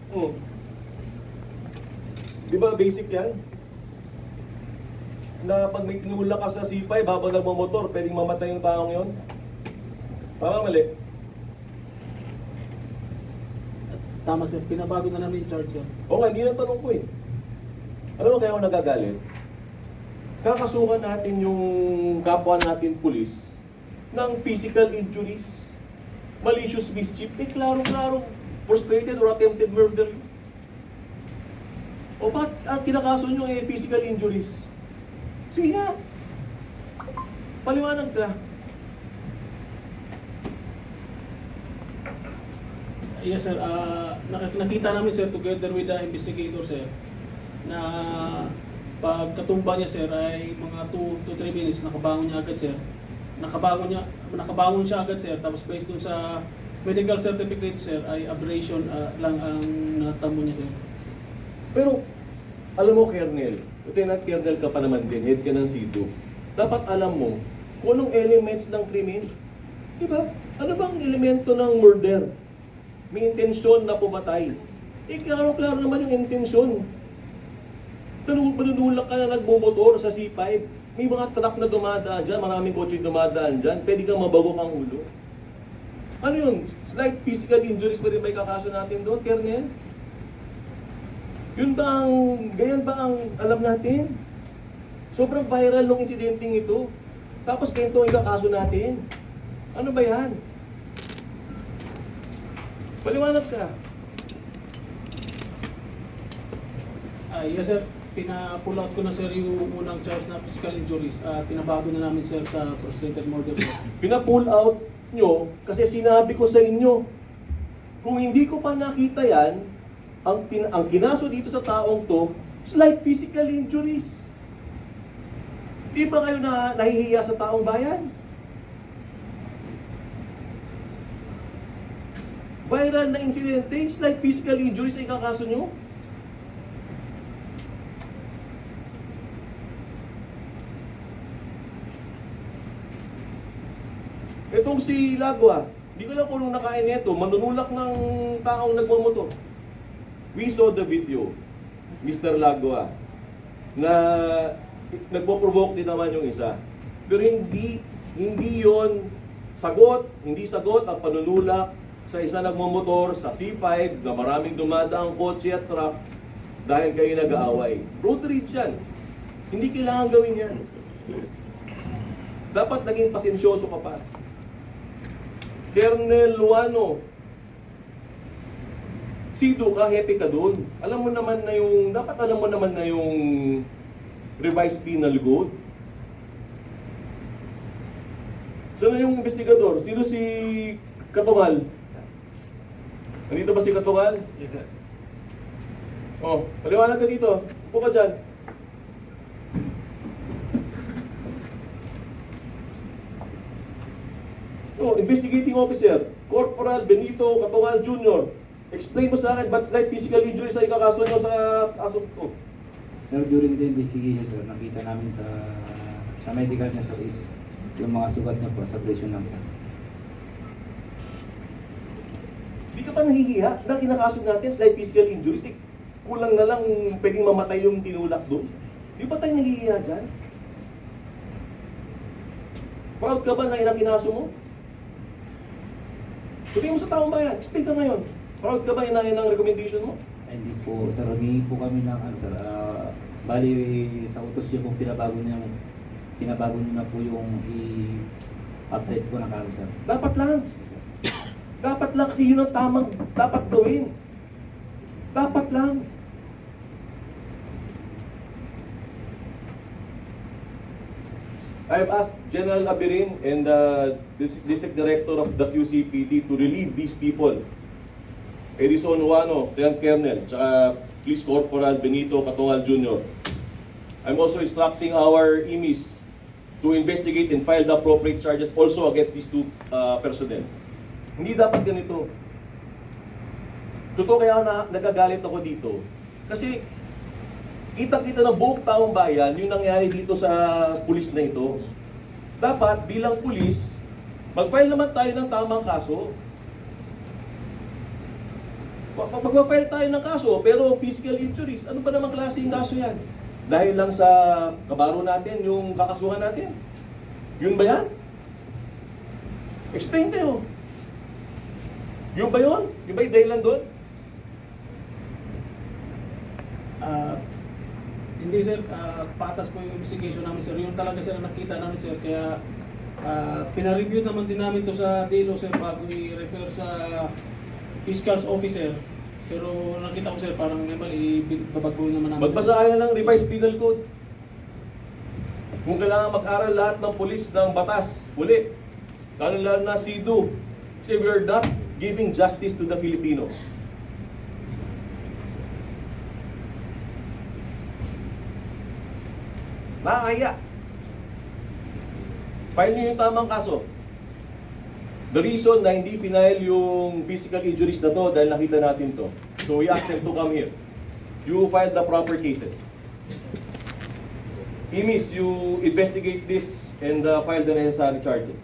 Hmm. Di ba basic yan? Na pag may tinulak ka sa C5 habang nagmamotor, pwedeng mamatay yung taong yon. Tama, mali? Tama sir, pinabago na namin yung charge sir. O nga, hindi na tanong ko eh. Alam mo kaya ako nagagalit? Kakasuhan natin yung kapwa natin pulis ng physical injuries, malicious mischief, eh klarong-klarong frustrated or attempted murder. O ba't ang kinakaso nyo eh physical injuries? Sige nga, paliwanag ka. Yes sir, nakita namin sir together with the investigator sir na pagkatumba niya sir ay mga 2 to 3 minutes nakabangon niya agad sir. Nakabangon siya agad sir, tapos based dun sa medical certificate sir ay abrasion lang ang natamo niya sir. Pero, alam mo, Colonel, Lieutenant Colonel ka pa naman din, head ka ng SIDO. Dapat alam mo kung anong elements ng krimen. Diba? Ano bang elemento ng murder? May intensyon na pumatay. Eh, klaro-klaro naman yung intensyon. Manunulak ka na nagbomotor sa C5. May mga truck na dumadaan dyan, maraming kotse dumadaan dyan, pwede kang mabagok ang ulo. Ano yun? Slight physical injuries pa rin ba ikakaso natin doon, Colonel? Ganyan ba ang alam natin? Sobrang viral nung incidenting ito. Tapos ganito ang ikakaso natin. Ano ba yan? Paliwanag ka. Yes sir, pina-pull out ko na sir yung unang charge na physical injuries. Pinabago na namin sir sa frustrated murder sir. Pina-pull out nyo kasi sinabi ko sa inyo, kung hindi ko pa nakita yan, ang kinaso dito sa taong to, slight physical injuries. Di ba kayo nahihiya sa taong bayan? Viral na insidente, slight physical injuries ay kakaso nyo? Itong si Lagwa, di ko lang kung nung nakain nito, manunulak ng taong nagmamotor. We saw the video, Mr. Lagwa, na nagpo-provoke din naman yung isa. Pero hindi yon hindi sagot ang panunulak sa isa nagmamotor sa C5 na maraming dumadaang kotse at truck dahil kayo nag-aaway. Road rage yan. Hindi kailangan gawin yan. Dapat naging pasensyoso ka pa. Colonel Luano, SIDO ka, happy ka doon. Alam mo naman na yung, dapat alam mo naman na yung revised penal code. Sino yung investigador? Sino si Katungal? Nandito ba si Katungal? Yes sir. Oh, paliwanag ka dito. Upo ka dyan. Oh, investigating officer, Corporal Benito Katungal Jr. Explain mo sa akin ba't slight physical injuries ay ikakaso nyo sa kaso ko? Sir, during the investigation, sir, nakita namin sa medical niya, sir, is yung mga sugat niya po sa abrasion lang, sir. Di ka pa nahihiya na kinakaso natin slight physical injuries? Kulang na lang pwedeng mamatay yung tinulak doon. Di ba tayo nahihiya dyan? Proud ka ba na inang kinaso mo? Sabihin mo sa taong bayan, explain ka ngayon. Proud ka ba inang recommendation mo? Hindi po, sir, humingi po kami ng, sir, bali sa utos niyo po, pinabago niyo na po yung i-update po ng kaso, sir. Dapat lang. Dapat lang kasi yun ang tamang dapat gawin. Dapat lang. I have asked General Abirin and the District Director of the QCPD to relieve these people. Edison Wano, Lieutenant Colonel, tsaka Police Corporal Benito Katungal Jr. I'm also instructing our EMIS to investigate and file the appropriate charges also against these two personnel. Hindi dapat ganito. Totoo kaya nagagalit ako dito. Kasi kita-kita ng buong taong bayan yung nangyari dito sa pulis na ito. Dapat bilang pulis, mag-file naman tayo ng tamang kaso. Pag-file tayo ng kaso, pero physical injuries, ano ba namang klaseng kaso yan? Dahil lang sa kabaro natin, yung kakasuhan natin? Yun ba yan? Explain tayo. Yun ba yun? Yun ba yung dahilan doon? Hindi sir, patas po yung investigation namin sir. Yun talaga sir ang nakita namin sir. Kaya pinareview naman din namin to sa DILO sir bago i-refer sa fiscal's officer. Pero nakita ko sir parang may mali, babagawin naman namin. Magbasa kayo ng revised penal code. Kung kailangan mag-aral lahat ng pulis ng batas, uli. Lalo na CIDU. Kasi we are not giving justice to the Filipinos. Nakakaya. File nyo yung tamang kaso. The reason na hindi final yung physical injuries na to dahil nakita natin to. So we ask them to come here. You file the proper cases. Imis, you investigate this and file the necessary charges.